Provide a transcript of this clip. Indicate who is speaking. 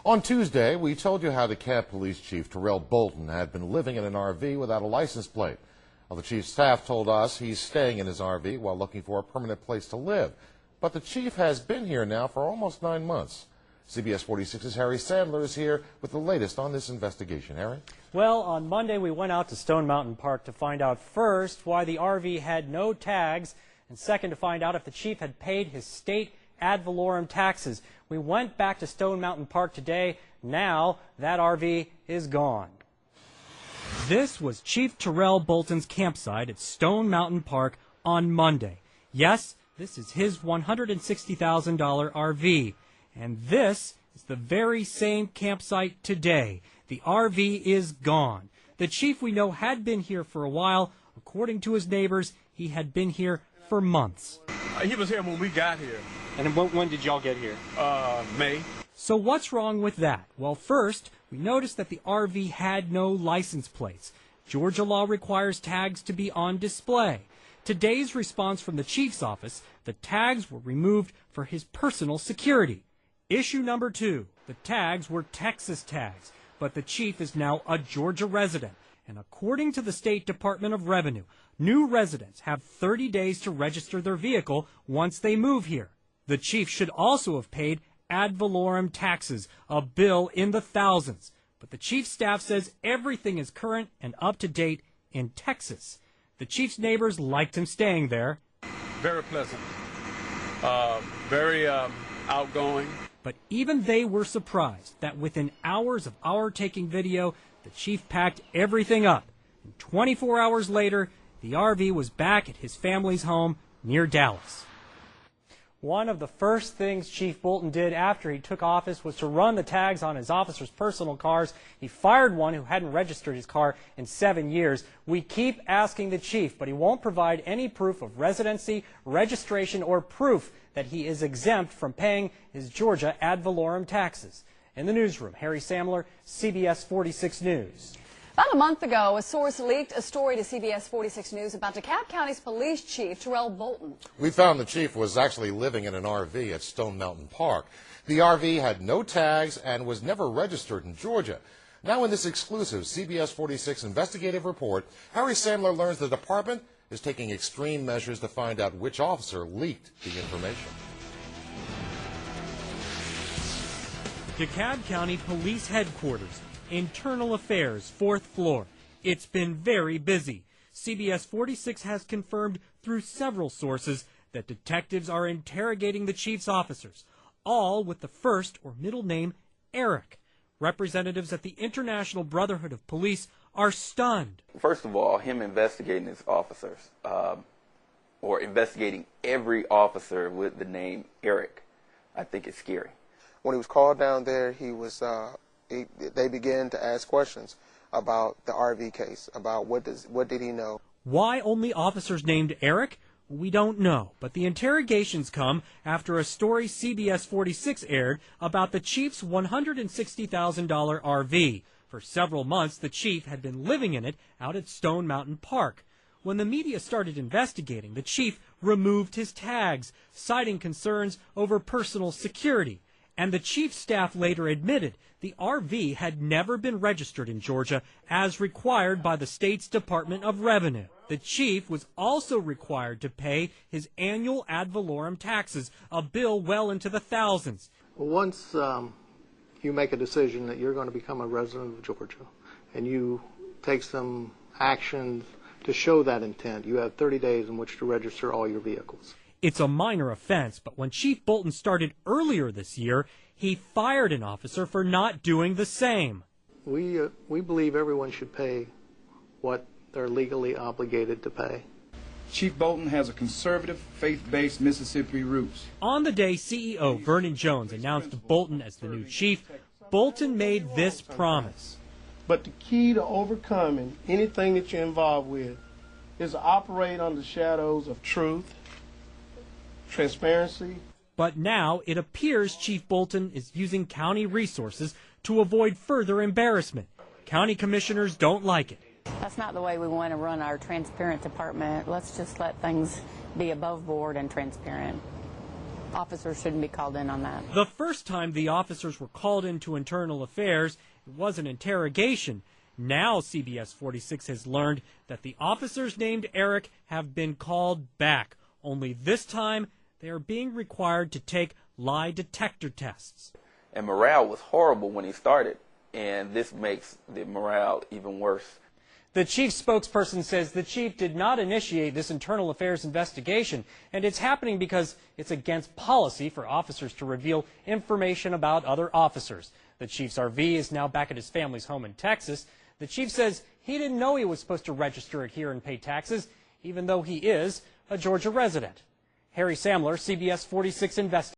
Speaker 1: On Tuesday, we told you how Dekalb Police Chief Terrell Bolton had been living in an RV without a license plate. Well, the chief's staff told us he's staying in his RV while looking for a permanent place to live. But the chief has been here now for almost 9 months. CBS 46's Harry Sandler is here with the latest on this investigation. Harry?
Speaker 2: Well, on Monday we went out to Stone Mountain Park to find out first why the RV had no tags, and second to find out if the chief had paid his state ad valorem taxes. We went back to Stone Mountain Park today. Now that RV is gone. This was Chief Terrell Bolton's campsite at Stone Mountain Park on Monday. Yes, this is his $160,000 RV. And this is the very same campsite today. The RV is gone. The chief we know had been here for a while. According to his neighbors, he had been here for months.
Speaker 3: He was here when we got here.
Speaker 2: And when did y'all get here?
Speaker 3: May.
Speaker 2: So what's wrong with that? Well, first, we noticed that the RV had no license plates. Georgia law requires tags to be on display. Today's response from the chief's office, the tags were removed for his personal security. Issue number 2, the tags were Texas tags, but the chief is now a Georgia resident. And according to the State Department of Revenue, new residents have 30 days to register their vehicle once they move here. The chief should also have paid ad valorem taxes, a bill in the thousands. But the chief's staff says everything is current and up to date in Texas. The chief's neighbors liked him staying there.
Speaker 3: Very pleasant. Very outgoing.
Speaker 2: But even they were surprised that within hours of our taking video, the chief packed everything up. And 24 hours later, the RV was back at his family's home near Dallas. One of the first things Chief Bolton did after he took office was to run the tags on his officers' personal cars. He fired one who hadn't registered his car in 7 years. We keep asking the chief, but he won't provide any proof of residency, registration, or proof that he is exempt from paying his Georgia ad valorem taxes. In the newsroom, Harry Sandler, CBS 46 News.
Speaker 4: About a month ago, a source leaked a story to CBS 46 News about DeKalb County's police chief, Terrell Bolton.
Speaker 1: We found the chief was actually living in an RV at Stone Mountain Park. The RV had no tags and was never registered in Georgia. Now in this exclusive CBS 46 investigative report, Harry Sandler learns the department is taking extreme measures to find out which officer leaked the information.
Speaker 2: DeKalb County Police Headquarters, Internal Affairs, 4th floor. It's been very busy. CBS 46 has confirmed through several sources that detectives are interrogating the chief's officers, all with the first or middle name Eric. Representatives at the International Brotherhood of Police are stunned.
Speaker 5: First of all, him investigating his officers, or investigating every officer with the name Eric, I think it's scary.
Speaker 6: When he was called down there, he was they began to ask questions about the RV case, about what did he know.
Speaker 2: Why only officers named Eric? We don't know, but the interrogations come after a story CBS 46 aired about the chief's $160,000 RV. For several months, the chief had been living in it out at Stone Mountain Park. When the media started investigating, the chief removed his tags, citing concerns over personal security. And the chief's staff later admitted the RV had never been registered in Georgia as required by the state's Department of Revenue. The chief was also required to pay his annual ad valorem taxes, a bill well into the thousands.
Speaker 7: Once you make a decision that you're going to become a resident of Georgia and you take some action to show that intent, you have 30 days in which to register all your vehicles.
Speaker 2: It's a minor offense, but when Chief Bolton started earlier this year, he fired an officer for not doing the same.
Speaker 7: We believe everyone should pay what they're legally obligated to pay.
Speaker 8: Chief Bolton has a conservative, faith-based Mississippi roots.
Speaker 2: On the day CEO Vernon Jones announced Bolton as the new chief, Bolton made this promise.
Speaker 9: But the key to overcoming anything that you're involved with is to operate under the shadows of truth, transparency.
Speaker 2: But now it appears Chief Bolton is using county resources to avoid further embarrassment. County commissioners don't like it.
Speaker 10: That's not the way we want to run our transparent department. Let's just let things be above board and transparent. Officers shouldn't be called in on that.
Speaker 2: The first time the officers were called into internal affairs, it was an interrogation. Now CBS 46 has learned that the officers named Eric have been called back. Only this time, they are being required to take lie detector tests.
Speaker 5: And morale was horrible when he started, and this makes the morale even worse.
Speaker 2: The chief's spokesperson says the chief did not initiate this internal affairs investigation, and it's happening because it's against policy for officers to reveal information about other officers. The chief's RV is now back at his family's home in Texas. The chief says he didn't know he was supposed to register it here and pay taxes, even though he is a Georgia resident. Harry Samler, CBS 46 investigator.